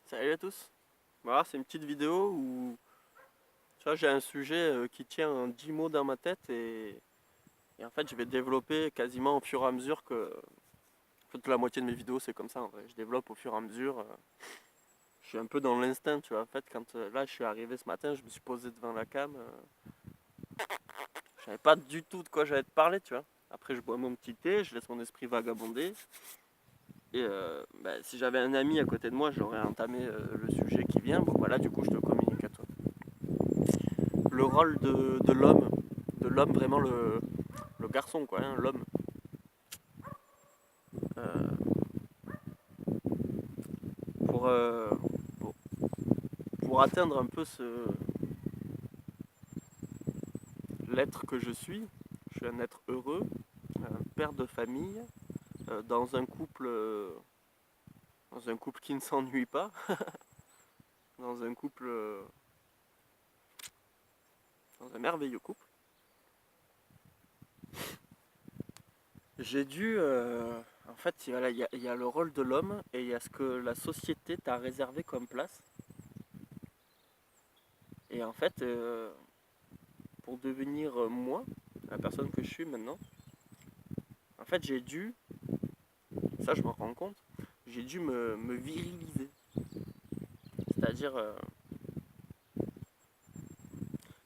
Salut à tous. Voilà, c'est une petite vidéo où tu vois, j'ai un sujet qui tient en 10 mots dans ma tête et en fait je vais développer quasiment au fur et à mesure que. En fait, la moitié de mes vidéos c'est comme ça en vrai. Je développe au fur et à mesure. Je suis un peu dans l'instinct, tu vois. En fait, quand là je suis arrivé ce matin, je me suis posé devant la cam. Je savais pas du tout de quoi j'allais te parler, tu vois. Après, je bois mon petit thé, je laisse mon esprit vagabonder. Et si j'avais un ami à côté de moi, j'aurais entamé le sujet qui vient. Bon, voilà, du coup, je te communique à toi. Le rôle de l'homme vraiment le garçon quoi, hein, l'homme. Euh, pour, euh, pour, pour atteindre un peu l'être que je suis un être heureux, un père de famille, dans un couple qui ne s'ennuie pas, dans un couple, dans un merveilleux couple. J'ai dû, en fait, voilà, il y a le rôle de l'homme et il y a ce que la société t'a réservé comme place. Et en fait, pour devenir moi, la personne que je suis maintenant, en fait, ça je m'en rends compte, j'ai dû me viriliser. C'est-à-dire, euh,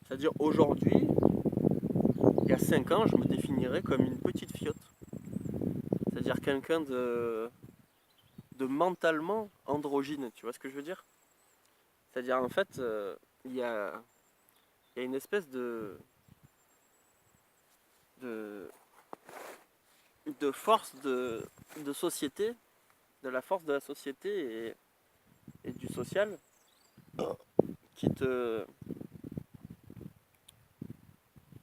c'est-à-dire aujourd'hui, il y a 5 ans, je me définirais comme une petite fiotte. C'est-à-dire quelqu'un de mentalement androgyne, tu vois ce que je veux dire? C'est-à-dire en fait, il y a une espèce de, de force de société, de la force de la société et du social qui te,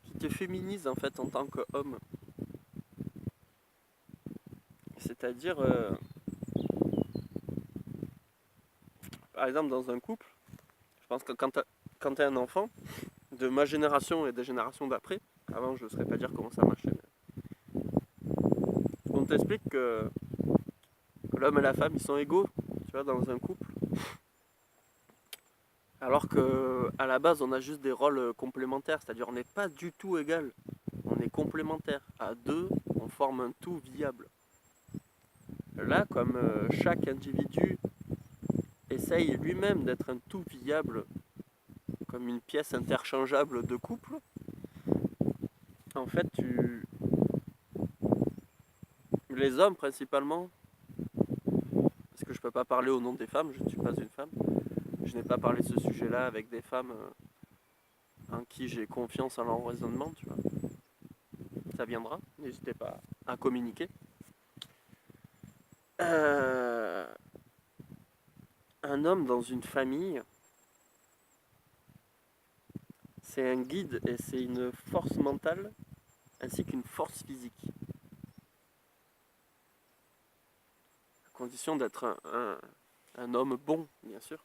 qui te féminise en fait en tant qu'homme. C'est-à-dire, par exemple, dans un couple, je pense que quand tu as un enfant, de ma génération et des générations d'après, avant je ne saurais pas dire comment ça marchait, mais on t'explique que l'homme et la femme ils sont égaux, tu vois, dans un couple, alors qu'à la base on a juste des rôles complémentaires, c'est-à-dire on n'est pas du tout égal, on est complémentaires. À deux, on forme un tout viable. Là, comme chaque individu essaye lui-même d'être un tout viable, comme une pièce interchangeable de couple, en fait, les hommes principalement, parce que je ne peux pas parler au nom des femmes, je ne suis pas une femme, je n'ai pas parlé de ce sujet-là avec des femmes en qui j'ai confiance en leur raisonnement, tu vois. Ça viendra, n'hésitez pas à communiquer. Euh, un homme dans une famille, c'est un guide et c'est une force mentale ainsi qu'une force physique. À condition d'être un homme bon, bien sûr.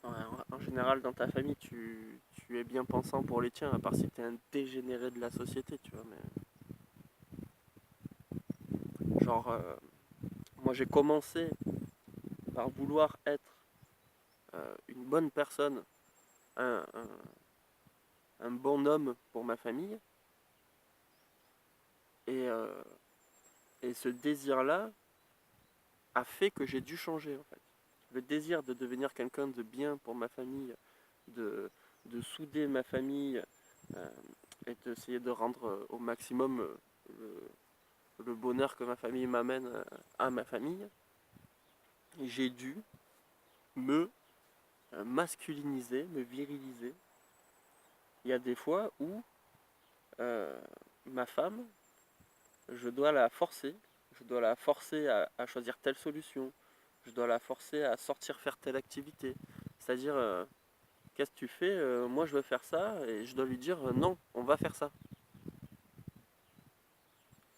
En général, dans ta famille, tu es bien pensant pour les tiens, à part si tu es un dégénéré de la société, tu vois. Mais genre, moi j'ai commencé par vouloir être une bonne personne, un, un, un bon homme pour ma famille, et, euh, et ce désir-là a fait que j'ai dû changer en fait. Le désir de devenir quelqu'un de bien pour ma famille, de, de souder ma famille euh, et d'essayer de rendre au maximum le bonheur que ma famille m'amène à ma famille, j'ai dû me masculiniser, me viriliser. Il y a des fois où euh, ma femme, je dois la forcer à choisir telle solution, je dois la forcer à sortir faire telle activité. C'est-à-dire, qu'est-ce que tu fais? Moi je veux faire ça, et je dois lui dire non, on va faire ça.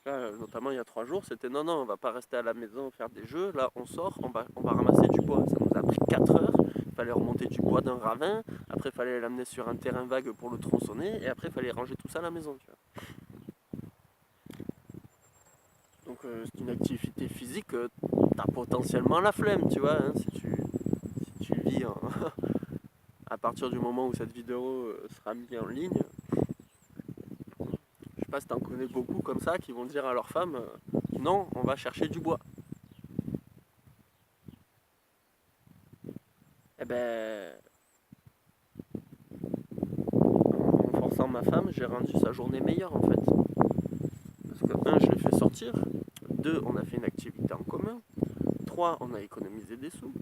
Là, notamment il y a 3 jours, c'était non, non, on va pas rester à la maison faire des jeux, là on sort, on va ramasser du bois. Ça nous a pris 4 heures, il fallait remonter du bois d'un ravin, après il fallait l'amener sur un terrain vague pour le tronçonner, et après il fallait ranger tout ça à la maison. Tu vois. Donc c'est une activité physique, t'as potentiellement la flemme, tu vois, hein, si tu vis à partir du moment où cette vidéo sera mise en ligne. Je sais pas si t'en connais beaucoup comme ça qui vont dire à leur femme non, on va chercher du bois. Eh ben, en forçant ma femme, j'ai rendu sa journée meilleure en fait. Parce que, un, je l'ai fait sortir. Deux, on a fait une activité en commun. Trois, on a économisé des sous.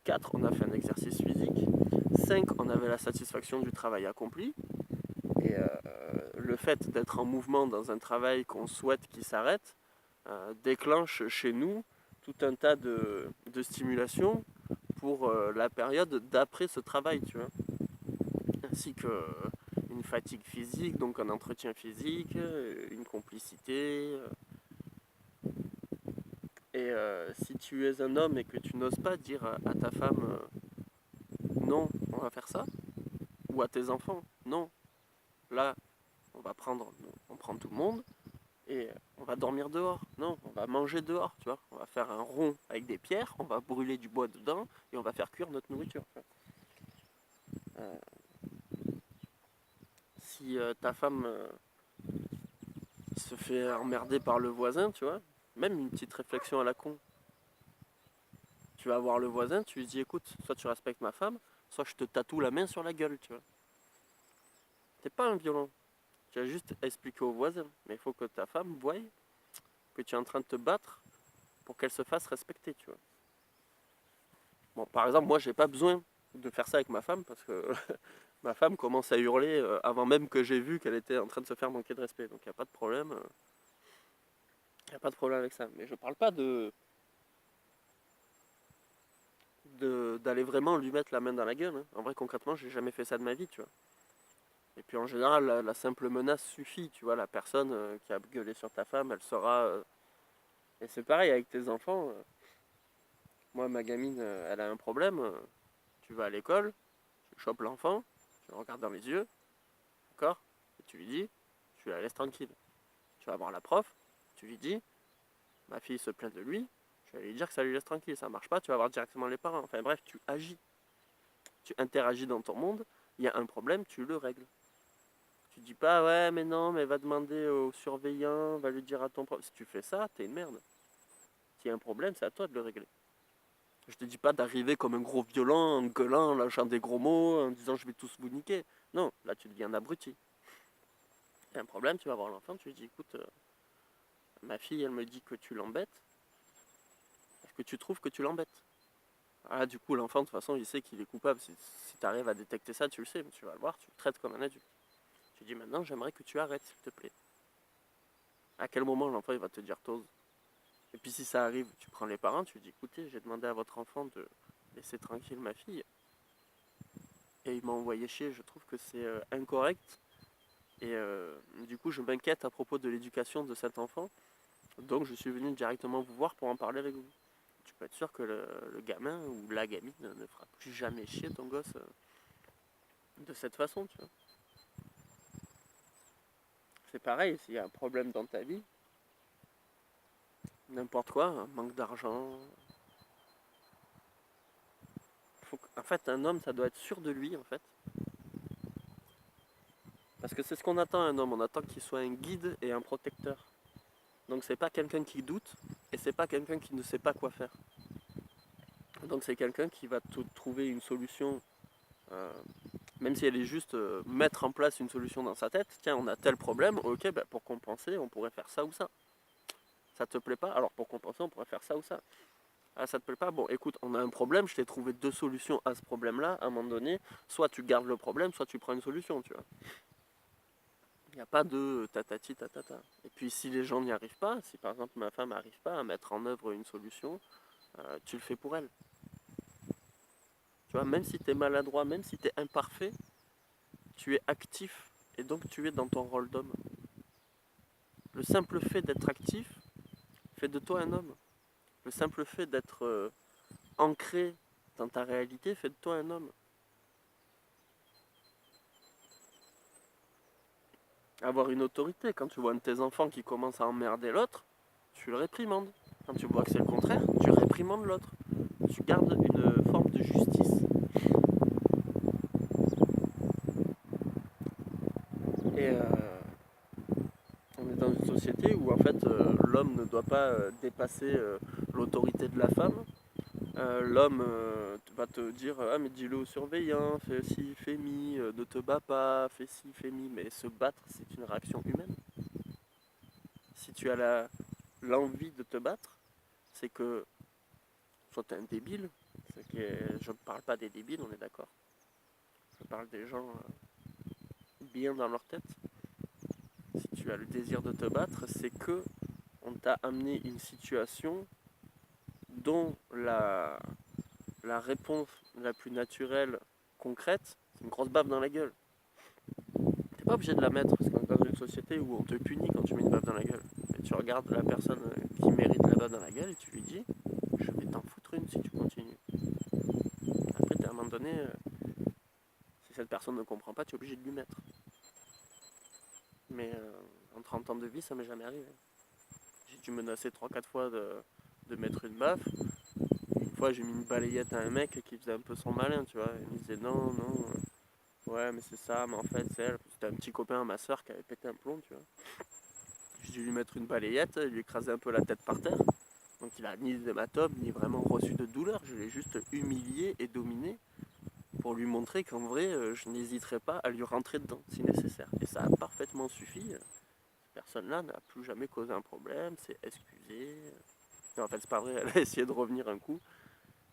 4, on a fait un exercice physique. 5, on avait la satisfaction du travail accompli. Et le fait d'être en mouvement dans un travail qu'on souhaite qui s'arrête déclenche chez nous tout un tas de stimulations pour la période d'après ce travail, tu vois. Ainsi que une fatigue physique, donc un entretien physique, une complicité. Et si tu es un homme et que tu n'oses pas dire à ta femme non, on va faire ça, ou à tes enfants, non, là, on prend tout le monde et on va dormir dehors. Non, on va manger dehors, tu vois. On va faire un rond avec des pierres, on va brûler du bois dedans et on va faire cuire notre nourriture. Euh, si ta femme se fait emmerder par le voisin, tu vois, même une petite réflexion à la con. Tu vas voir le voisin, tu lui dis écoute, soit tu respectes ma femme, soit je te tatoue la main sur la gueule, tu vois. T'es pas un violent. Tu as juste expliqué au voisin. Mais il faut que ta femme voie que tu es en train de te battre pour qu'elle se fasse respecter, tu vois. Bon, par exemple, moi, j'ai pas besoin de faire ça avec ma femme parce que ma femme commence à hurler avant même que j'ai vu qu'elle était en train de se faire manquer de respect. Donc, il n'y a pas de problème. Il a pas de problème avec ça. Mais je parle pas d'aller vraiment lui mettre la main dans la gueule. Hein. En vrai, concrètement, j'ai jamais fait ça de ma vie, tu vois. Et puis en général, la simple menace suffit, tu vois. La personne qui a gueulé sur ta femme, elle saura. Et c'est pareil avec tes enfants. Moi, ma gamine, elle a un problème. Tu vas à l'école, tu chopes l'enfant, tu le regardes dans les yeux, d'accord? Et tu lui dis, tu la laisses tranquille. Tu vas voir la prof, tu lui dis, ma fille se plaint de lui, tu vas lui dire que ça lui laisse tranquille. Ça marche pas, tu vas voir directement les parents. Enfin bref, tu agis. Tu interagis dans ton monde, il y a un problème, tu le règles. Tu dis pas, ouais, mais non, mais va demander au surveillant, va lui dire à ton prof. Si tu fais ça, t'es une merde. S'il y a un problème, c'est à toi de le régler. Je te dis pas d'arriver comme un gros violent, en gueulant, en lâchant des gros mots, en disant je vais tous vous niquer. Non, là tu deviens un abruti. Il y a un problème, tu vas voir l'enfant, tu lui dis écoute, ma fille elle me dit que tu l'embêtes. Est-ce que tu trouves que tu l'embêtes? Ah, du coup, l'enfant, de toute façon, il sait qu'il est coupable. Si tu arrives à détecter ça, tu le sais, mais tu vas le voir, tu le traites comme un adulte. Tu dis maintenant, j'aimerais que tu arrêtes, s'il te plaît. À quel moment l'enfant il va te dire t'oses? Et puis si ça arrive, tu prends les parents, tu dis écoutez, j'ai demandé à votre enfant de laisser tranquille ma fille, et il m'a envoyé chier, je trouve que c'est incorrect. Et du coup, je m'inquiète à propos de l'éducation de cet enfant. Donc, je suis venu directement vous voir pour en parler avec vous. Tu peux être sûr que le gamin ou la gamine ne fera plus jamais chier ton gosse de cette façon, tu vois. C'est pareil, s'il y a un problème dans ta vie, n'importe quoi, un manque d'argent. En fait, un homme, ça doit être sûr de lui, en fait. Parce que c'est ce qu'on attend un homme. On attend qu'il soit un guide et un protecteur. Donc, c'est pas quelqu'un qui doute et c'est pas quelqu'un qui ne sait pas quoi faire. Donc, c'est quelqu'un qui va te trouver une solution. Euh, Même si elle est juste mettre en place une solution dans sa tête, tiens, on a tel problème, ok, bah, pour compenser, on pourrait faire ça ou ça. Ça te plaît pas? Alors pour compenser, on pourrait faire ça ou ça. Ah, ça te plaît pas? Bon, écoute, on a un problème, je t'ai trouvé deux solutions à ce problème-là, à un moment donné, soit tu gardes le problème, soit tu prends une solution, tu vois. Il n'y a pas de tatati tatata. Et puis si les gens n'y arrivent pas, si par exemple ma femme n'arrive pas à mettre en œuvre une solution, tu le fais pour elle. Tu vois, même si tu es maladroit, même si tu es imparfait, tu es actif et donc tu es dans ton rôle d'homme. Le simple fait d'être actif fait de toi un homme. Le simple fait d'être ancré dans ta réalité fait de toi un homme. Avoir une autorité, quand tu vois un de tes enfants qui commence à emmerder l'autre, tu le réprimandes. Quand tu vois que c'est le contraire, tu réprimandes l'autre. Tu gardes une forme de justice. Et on est dans une société où en fait l'homme ne doit pas dépasser l'autorité de la femme. L'homme va te dire ah mais dis-le au surveillant, fais ci, fais mi, ne te bats pas, fais ci, fais mi. Mais se battre, c'est une réaction humaine. Si tu as l'envie de te battre, c'est que soit tu es un débile, je ne parle pas des débiles, on est d'accord. Je parle des gens bien dans leur tête. Si tu as le désir de te battre, c'est que on t'a amené une situation dont la réponse la plus naturelle, concrète, c'est une grosse baffe dans la gueule. T'es pas obligé de la mettre, parce qu'on est dans une société où on te punit quand tu mets une baffe dans la gueule. Et tu regardes la personne qui mérite la baffe dans la gueule et tu lui dis je vais t'en foutre une si tu continues. Après, à un moment donné, si cette personne ne comprend pas, tu es obligé de lui mettre. Mais en 30 ans de vie, ça m'est jamais arrivé. J'ai dû menacer 3-4 fois de mettre une baffe. Une fois, j'ai mis une balayette à un mec qui faisait un peu son malin, tu vois. Il me disait non, non, ouais, mais c'est ça, mais en fait, c'est elle. C'était un petit copain à ma soeur qui avait pété un plomb, tu vois. J'ai dû lui mettre une balayette, lui écraser un peu la tête par terre. Donc il a ni d'hématome, ni vraiment reçu de douleur. Je l'ai juste humilié et dominé pour lui montrer qu'en vrai, je n'hésiterai pas à lui rentrer dedans si nécessaire. Et ça a parfaitement suffi. Cette personne-là n'a plus jamais causé un problème, s'est excusée. En fait, c'est pas vrai, elle a essayé de revenir un coup.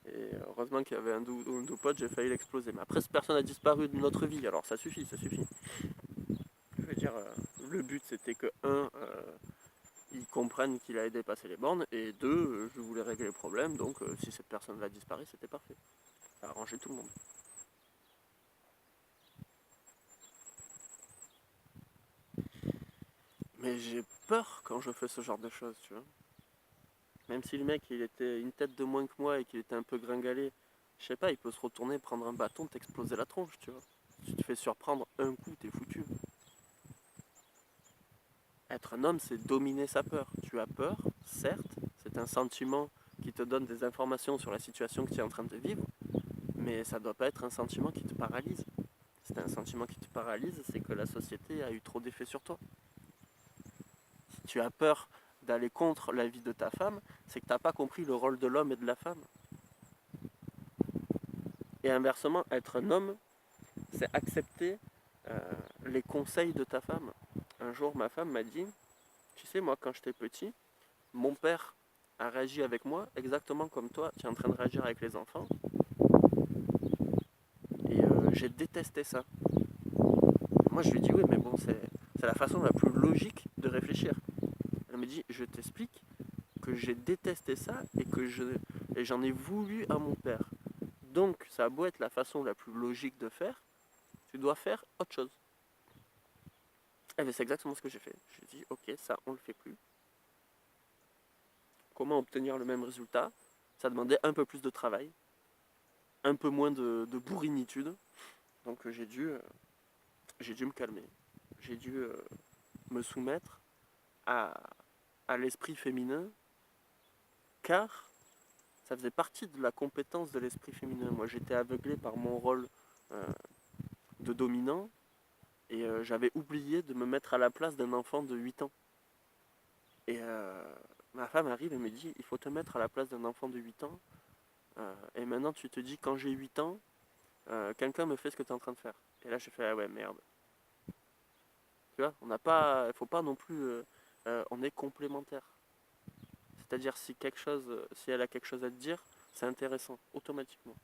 Et heureusement qu'il y avait un deux potes, j'ai failli l'exploser. Mais après, cette personne a disparu de notre vie, alors ça suffit, ça suffit. Je veux dire, le but c'était que, ils comprennent qu'il avait dépassé les bornes, et deux, je voulais régler le problème, donc si cette personne-là disparaît, c'était parfait. Ça a arrangé tout le monde. Mais j'ai peur quand je fais ce genre de choses, tu vois. Même si le mec, il était une tête de moins que moi et qu'il était un peu gringalé, je sais pas, il peut se retourner, prendre un bâton, t'exploser la tronche, tu vois. Si tu te fais surprendre un coup, t'es foutu. Être un homme, c'est dominer sa peur. Tu as peur, certes, c'est un sentiment qui te donne des informations sur la situation que tu es en train de vivre, mais ça doit pas être un sentiment qui te paralyse. Si c'est un sentiment qui te paralyse, c'est que la société a eu trop d'effet sur toi. Si tu as peur d'aller contre la vie de ta femme, c'est que tu n'as pas compris le rôle de l'homme et de la femme. Et inversement, être un homme, c'est accepter euh, les conseils de ta femme. Un jour, ma femme m'a dit, tu sais, moi, quand j'étais petit, mon père a réagi avec moi exactement comme toi, tu es en train de réagir avec les enfants. Et j'ai détesté ça. Moi, je lui dis, oui, mais bon, c'est la façon la plus logique de réfléchir. Elle me dit, je t'explique que j'ai détesté ça et j'en ai voulu à mon père. Donc, ça a beau être la façon la plus logique de faire, tu dois faire autre chose. Et bien, c'est exactement ce que j'ai fait. J'ai dit, ok, ça, on le fait plus. Comment obtenir le même résultat? Ça demandait un peu plus de travail, un peu moins de bourrinitude. Donc, j'ai dû me calmer. J'ai dû me soumettre à, à l'esprit féminin, car ça faisait partie de la compétence de l'esprit féminin. Moi, j'étais aveuglé par mon rôle euh, de dominant et j'avais oublié de me mettre à la place d'un enfant de 8 ans. Et ma femme arrive et me dit, il faut te mettre à la place d'un enfant de 8 ans. Et maintenant, tu te dis, quand j'ai 8 ans, quelqu'un me fait ce que tu es en train de faire. Et là, j'ai fait, ah ouais, merde. Tu vois, on n'a pas, il faut pas non plus, on est complémentaires. C'est-à-dire, si elle a quelque chose à te dire, c'est intéressant, automatiquement.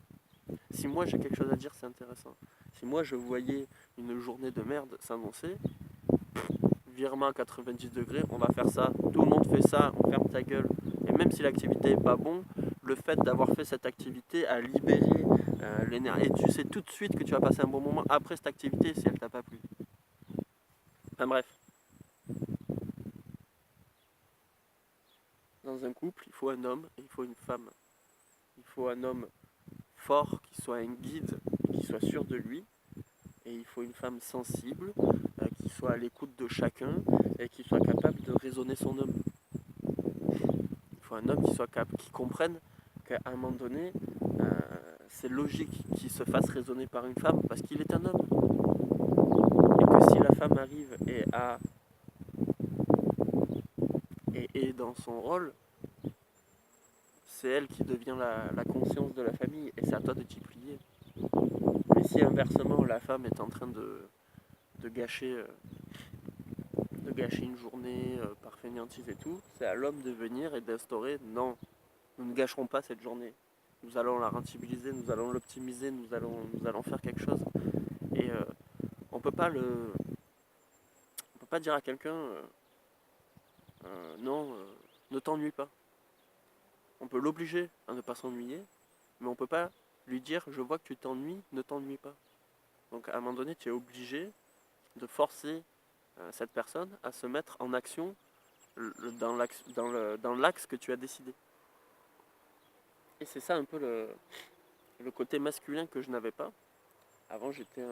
Si moi j'ai quelque chose à dire, c'est intéressant. Si moi je voyais une journée de merde s'annoncer, virement à 90 degrés, on va faire ça, tout le monde fait ça, on ferme ta gueule. Et même si l'activité est pas bon, le fait d'avoir fait cette activité a libéré l'énergie. Et tu sais tout de suite que tu vas passer un bon moment après cette activité si elle t'a pas plu. Enfin bref, dans un couple, il faut un homme et il faut une femme. Il faut un homme fort qui soit un guide et qui soit sûr de lui. Et il faut une femme sensible qui soit à l'écoute de chacun et qui soit capable de raisonner son homme. faut un homme qui comprenne qu'à un moment donné, c'est logique qu'il se fasse raisonner par une femme parce qu'il est un homme. Et que si la femme arrive et est dans son rôle, c'est elle qui devient la conscience de la famille et c'est à toi de t'y plier. Mais si inversement la femme est en train de gâcher une journée par fainéantise et tout, c'est à l'homme de venir et d'instaurer non, nous ne gâcherons pas cette journée. Nous allons la rentabiliser, nous allons l'optimiser, nous allons faire quelque chose. Et on peut pas dire à quelqu'un non, ne t'ennuie pas. On peut l'obliger à ne pas s'ennuyer, mais on peut pas lui dire je vois que tu t'ennuies, ne t'ennuie pas. Donc à un moment donné, tu es obligé de forcer cette personne à se mettre en action dans l'axe que tu as décidé. Et c'est ça un peu le côté masculin que je n'avais pas. Avant, j'étais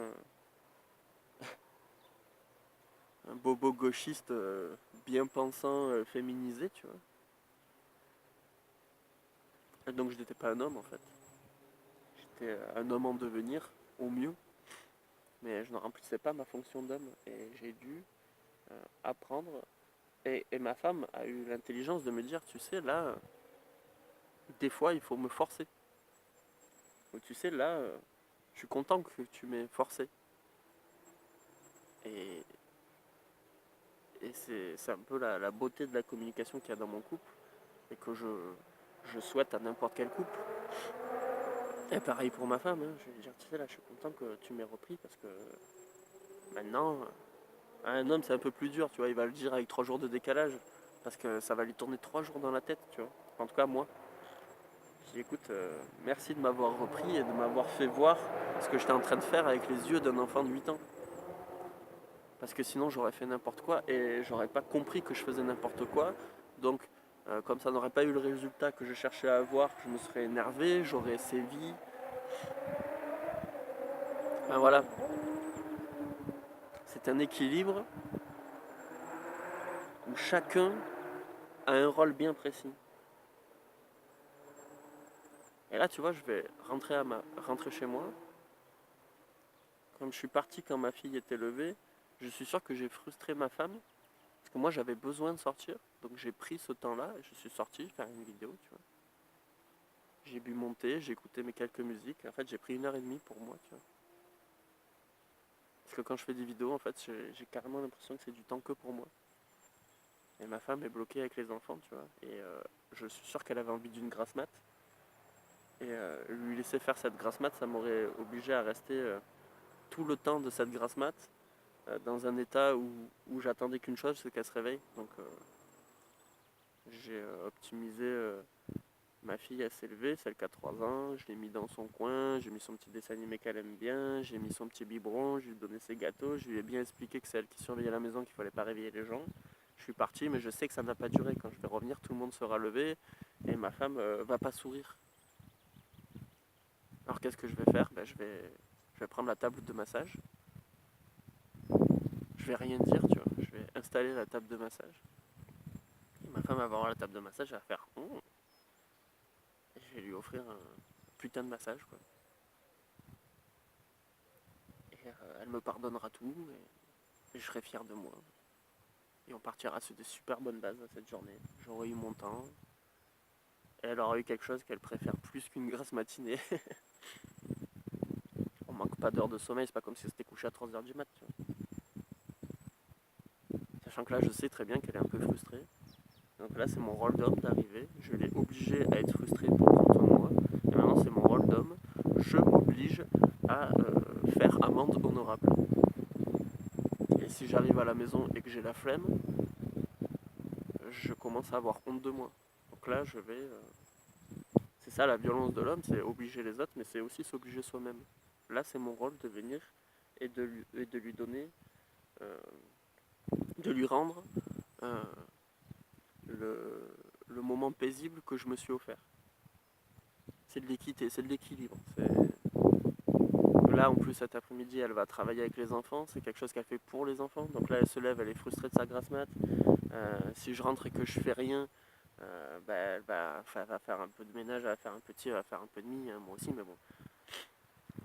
un bobo gauchiste bien pensant, féminisé, tu vois. Et donc je n'étais pas un homme en fait. J'étais un homme en devenir, au mieux. Mais je ne remplissais pas ma fonction d'homme. Et j'ai dû apprendre. Et ma femme a eu l'intelligence de me dire, tu sais, là, des fois, il faut me forcer. Donc, tu sais, là, je suis content que tu m'aies forcé. Et, c'est un peu la beauté de la communication qu'il y a dans mon couple et que je souhaite à n'importe quel couple. Et pareil pour ma femme, hein. Je vais lui dire, tu sais, là, je suis content que tu m'aies repris parce que maintenant, un homme, c'est un peu plus dur, tu vois, il va le dire avec 3 jours de décalage parce que ça va lui tourner 3 jours dans la tête, tu vois. En tout cas, moi. Je dis, écoute, merci de m'avoir repris et de m'avoir fait voir ce que j'étais en train de faire avec les yeux d'un enfant de 8 ans. Parce que sinon, j'aurais fait n'importe quoi et j'aurais pas compris que je faisais n'importe quoi. Donc, comme ça n'aurait pas eu le résultat que je cherchais à avoir, je me serais énervé, j'aurais sévi. Ben voilà. C'est un équilibre où chacun a un rôle bien précis. Et là, tu vois, je vais rentrer chez moi. Comme je suis parti quand ma fille était levée, je suis sûr que j'ai frustré ma femme. Parce que moi, j'avais besoin de sortir. Donc j'ai pris ce temps-là et je suis sorti faire une vidéo, tu vois. J'ai bu mon thé, j'ai écouté mes quelques musiques. En fait, j'ai pris 1h30 pour moi, tu vois. Parce que quand je fais des vidéos, en fait, j'ai carrément l'impression que c'est du temps que pour moi. Et ma femme est bloquée avec les enfants, tu vois. Et je suis sûr qu'elle avait envie d'une grasse mat. Et lui laisser faire cette grasse mat, ça m'aurait obligé à rester tout le temps de cette grasse mat dans un état où j'attendais qu'une chose, c'est qu'elle se réveille. Donc j'ai optimisé. Ma fille, elle s'est levée, celle qui a 3 ans, je l'ai mis dans son coin, j'ai mis son petit dessin animé qu'elle aime bien, j'ai mis son petit biberon, je lui ai donné ses gâteaux, je lui ai bien expliqué que c'est elle qui surveillait la maison, qu'il ne fallait pas réveiller les gens. Je suis parti, mais je sais que ça n'a pas duré. Quand je vais revenir, tout le monde sera levé et ma femme va pas sourire. Alors qu'est-ce que je vais faire? Je vais prendre la table de massage. Je vais rien dire, tu vois. Je vais installer la table de massage. Et ma femme va voir la table de massage, elle va faire et je vais lui offrir un putain de massage, quoi. Et elle me pardonnera tout et je serai fier de moi. Et on partira sur de super bonnes bases cette journée. J'aurai eu mon temps. Et elle aura eu quelque chose qu'elle préfère plus qu'une grasse matinée. On manque pas d'heures de sommeil, c'est pas comme si c'était couché à 3h du mat. Tu vois. Sachant que là, je sais très bien qu'elle est un peu frustrée. Donc là, c'est mon rôle d'homme d'arriver. Je l'ai obligée à être frustrée pour prendre soin de moi. Et maintenant, c'est mon rôle d'homme. Je m'oblige à faire amende honorable. Et si j'arrive à la maison et que j'ai la flemme, je commence à avoir honte de moi. Donc là, je vais... c'est ça la violence de l'homme, c'est obliger les autres, mais c'est aussi s'obliger soi-même. Là, c'est mon rôle de venir et de lui donner, euh, de lui rendre euh, le moment paisible que je me suis offert. C'est de l'équité, c'est de l'équilibre. Là, en plus, cet après-midi, elle va travailler avec les enfants. C'est quelque chose qu'elle fait pour les enfants. Donc là, elle se lève, elle est frustrée de sa grasse mat. Si je rentre et que je fais rien, Elle va faire un peu de ménage, elle va faire un petit, elle va faire un peu de mie, hein, moi aussi, mais bon,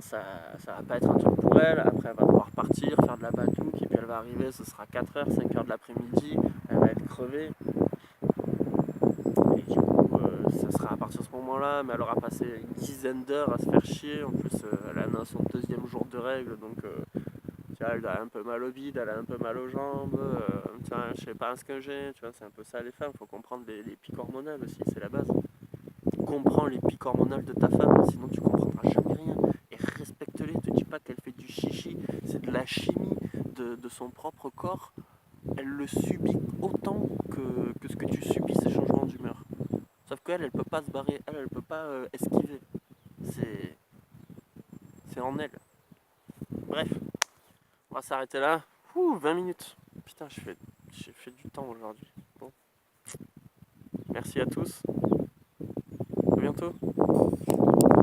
ça va pas être un truc pour elle. Après, elle va devoir partir, faire de la batouque, et puis elle va arriver, ce sera 4h, 5h de l'après-midi, elle va être crevée. Et du coup, ça sera à partir de ce moment-là, mais elle aura passé une dizaine d'heures à se faire chier. En plus, elle a son deuxième jour de règles, donc tu vois, elle a un peu mal au bide, elle a un peu mal aux jambes. Tu vois, je sais pas ce que j'ai, tu vois, c'est un peu ça les femmes. Faut comprendre les pics hormonales aussi, c'est la base. Comprends les pics hormonales de ta femme, sinon tu comprendras jamais rien. Et respecte-les, te dis pas qu'elle fait du chichi, c'est de la chimie de son propre corps. Elle le subit autant que ce que tu subis ces changements d'humeur. Sauf qu'elle, elle peut pas se barrer, elle peut pas esquiver. C'est, c'est en elle. Bref, on va s'arrêter là. 20 minutes. Putain, j'ai fait du temps aujourd'hui. Bon, merci à tous. À bientôt.